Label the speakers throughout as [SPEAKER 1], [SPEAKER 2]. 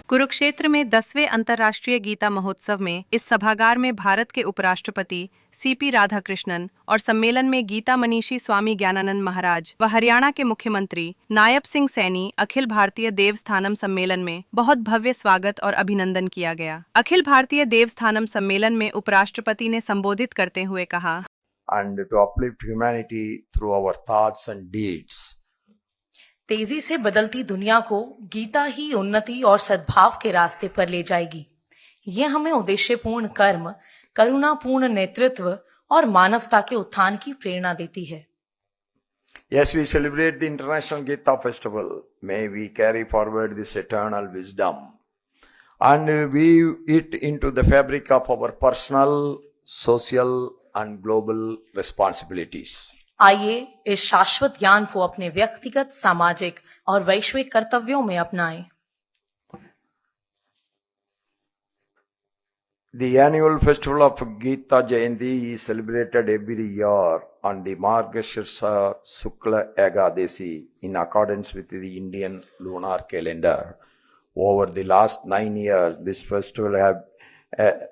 [SPEAKER 1] कुरुक्षेत्र में 10वें अंतर्राष्ट्रीय गीता महोत्सव में इस सभागार में भारत के उपराष्ट्रपति सीपी राधाकृष्णन और सम्मेलन में गीता मनीषी स्वामी ज्ञानानंद महाराज व हरियाणा के मुख्यमंत्री नायब सिंह सैनी अखिल भारतीय देवस्थानम सम्मेलन में बहुत भव्य स्वागत और अभिनंदन किया गया। अखिल भारतीय देवस्थानम सम्मेलन में उपराष्ट्रपति ने संबोधित करते हुए कहा,
[SPEAKER 2] and to uplift humanity through our thoughts and deeds.
[SPEAKER 3] तेजी से बदलती दुनिया को गीता ही उन्नति और सद्भाव के रास्ते पर ले जाएगी। ये हमें उद्देश्यपूर्ण कर्म, करुणापूर्ण नेतृत्व और मानवता के उत्थान की प्रेरणा देती है।
[SPEAKER 2] Yes, we celebrate the International Gita Festival. May we carry forward this eternal wisdom and weave it into the fabric of our personal, social and global responsibilities.
[SPEAKER 3] आइए इस शाश्वत ज्ञान को अपने व्यक्तिगत, सामाजिक और वैश्विक कर्तव्यों में अपनाएं।
[SPEAKER 2] The annual festival of Gita Jayanti is celebrated every year on the Margashirsa Shukla Ekadashi in accordance with the Indian lunar calendar. Over the last 9 years, this festival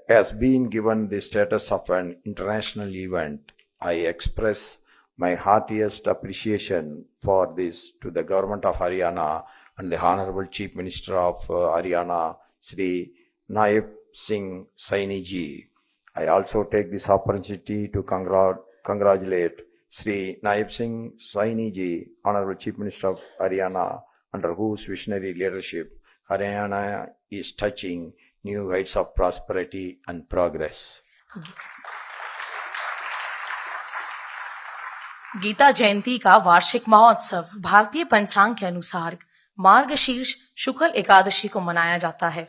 [SPEAKER 2] has been given the status of an international event. I express my heartiest appreciation for this to the government of Haryana and the Honorable Chief Minister of Haryana, Shri Naib Singh Saini ji. I also take this opportunity to congratulate Shri Naib Singh Saini ji, Honorable Chief Minister of Haryana, under whose visionary leadership Haryana is touching new heights of prosperity and progress.
[SPEAKER 3] Gita Jayanti का वार्षिक महोत्सव भारतीय पंचांग के अनुसार मार्गशीर्ष शुक्ल एकादशी को मनाया जाता है।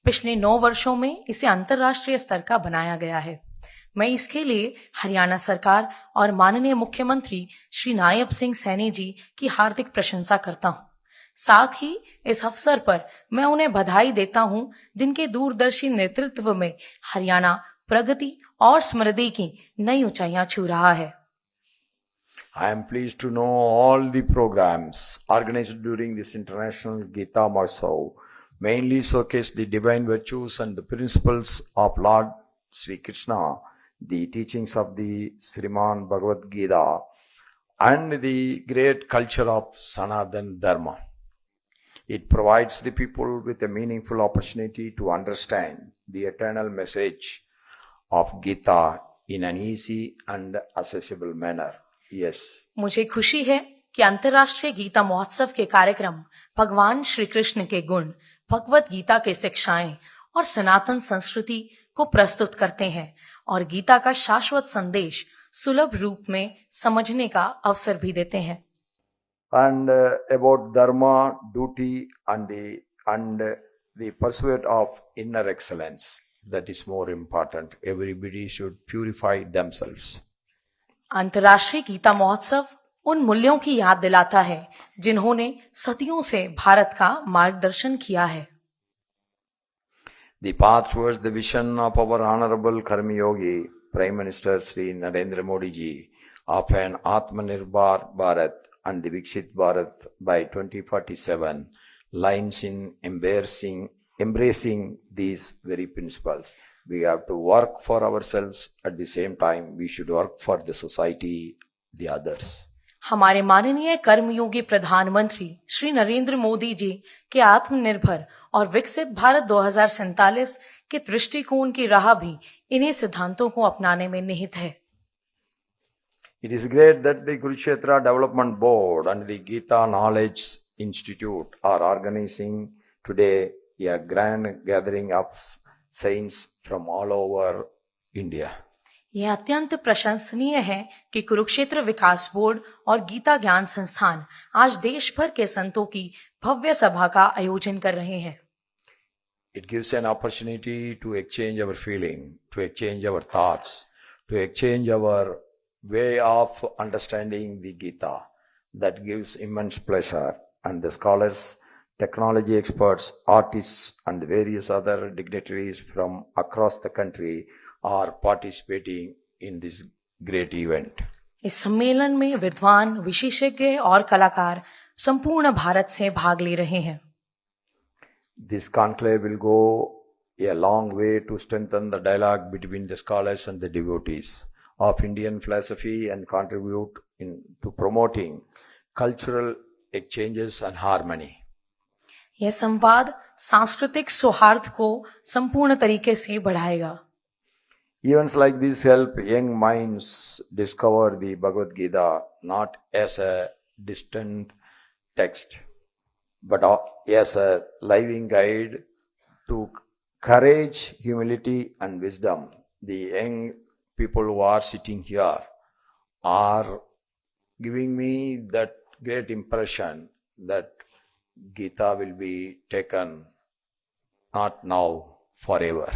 [SPEAKER 3] पिछले 9 वर्षों में इसे अंतर्राष्ट्रीय स्तर का बनाया गया है। मैं इसके लिए हरियाणा सरकार और माननीय मुख्यमंत्री श्री नायब सिंह सैनी जी की हार्दिक प्रशंसा करता हूँ। साथ ही इस अवसर पर मैं उन्हें बधाई देता हूँ, जिनके दूरदर्शी नेतृत्व में हरियाणा प्रगति और समृद्धि की नई ऊंचाइयां छू रहा है।
[SPEAKER 2] I am pleased to know all the programs organized during this International Gita Mahotsav mainly showcase the divine virtues and the principles of Lord Sri Krishna, the teachings of the Sriman Bhagavad Gita, and the great culture of Sanatana Dharma. It provides the people with a meaningful opportunity to understand the eternal message of Gita in an easy and accessible manner. Yes.
[SPEAKER 3] मुझे खुशी है कि अंतर्राष्ट्रीय गीता महोत्सव के कार्यक्रम भगवान श्री कृष्ण के गुण, भगवत गीता के शिक्षाएं और सनातन संस्कृति को प्रस्तुत करते हैं और गीता का शाश्वत संदेश सुलभ रूप में समझने का अवसर भी देते हैं।
[SPEAKER 2] And about dharma, duty and the pursuit of inner excellence, that is more important. Everybody should purify themselves.
[SPEAKER 3] अंतर्राष्ट्रीय गीता महोत्सव उन मूल्यों की याद दिलाता है जिन्होंने सदियों से भारत का मार्गदर्शन किया है।
[SPEAKER 2] The path towards the vision of our Honorable Karmi Yogi, Prime Minister Sri Narendra Modi ji, of an Atmanirbhar Bharat and the Viksit Bharat by 2047 lies in embracing these very principles. We have to work for ourselves, at the same time we should work for the society, the others.
[SPEAKER 3] हमारे माननीय कर्मयोगी प्रधानमंत्री श्री नरेंद्र मोदी जी के आत्मनिर्भर और विकसित भारत 2047 के दृष्टिकोण की राह भी इन्हीं सिद्धांतों को अपनाने में निहित है।
[SPEAKER 2] It is great that the Kurukshetra Development Board and the Gita Knowledge Institute are organizing today a grand gathering of saints from all over India.
[SPEAKER 3] यह अत्यंत प्रशंसनीय है कि कुरुक्षेत्र विकास बोर्ड और गीता ज्ञान संस्थान आज देश भर के संतों की भव्य सभा का आयोजन कर रहे हैं।
[SPEAKER 2] It gives an opportunity to exchange our feeling, to exchange our thoughts, to exchange our way of understanding the Gita. That gives immense pleasure, and the scholars, technology experts, artists and various other dignitaries from across the country are participating in this great event.
[SPEAKER 3] इस सम्मेलन में विद्वान, विशेषज्ञ और कलाकार संपूर्ण भारत से भाग ले रहे हैं।
[SPEAKER 2] This conclave will go a long way to strengthen the dialogue between the scholars and the devotees of Indian philosophy and contribute to promoting cultural exchanges and harmony.
[SPEAKER 3] यह संवाद सांस्कृतिक सौहार्द को संपूर्ण तरीके से बढ़ाएगा।
[SPEAKER 2] Events like this help young minds discover the Bhagavad Gita not as a distant text, but as a living guide to courage, humility, and wisdom. The young people who are sitting here are giving me that great impression that Gita will be taken not now, forever.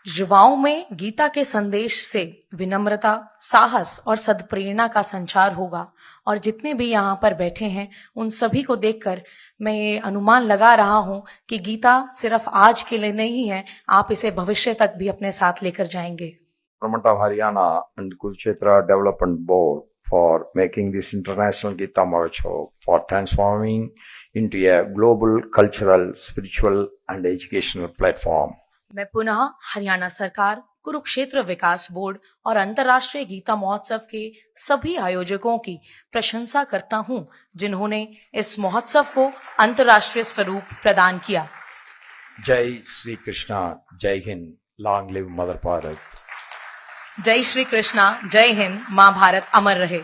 [SPEAKER 3] युवाओं में गीता के संदेश से विनम्रता, साहस और सद्प्रेरणा का संचार होगा और जितने भी यहाँ पर बैठे हैं उन सभी को देखकर मैं ये अनुमान लगा रहा हूँ कि गीता सिर्फ आज के लिए नहीं है, आप इसे भविष्य तक भी अपने साथ लेकर जाएंगे।
[SPEAKER 2] Government of Haryana and Kurukshetra Development Board for making this international Gita Mahotsav for transforming into a global cultural, spiritual and educational platform.
[SPEAKER 3] मैं पुनः हरियाणा सरकार, कुरुक्षेत्र विकास बोर्ड और अंतर्राष्ट्रीय गीता महोत्सव के सभी आयोजकों की प्रशंसा करता हूं, जिन्होंने इस महोत्सव को अंतर्राष्ट्रीय स्वरूप प्रदान किया।
[SPEAKER 2] जय श्री कृष्णा, जय Hind, long live mother Bharat.
[SPEAKER 3] जय श्री कृष्णा, जय हिंद, मां भारत अमर रहे।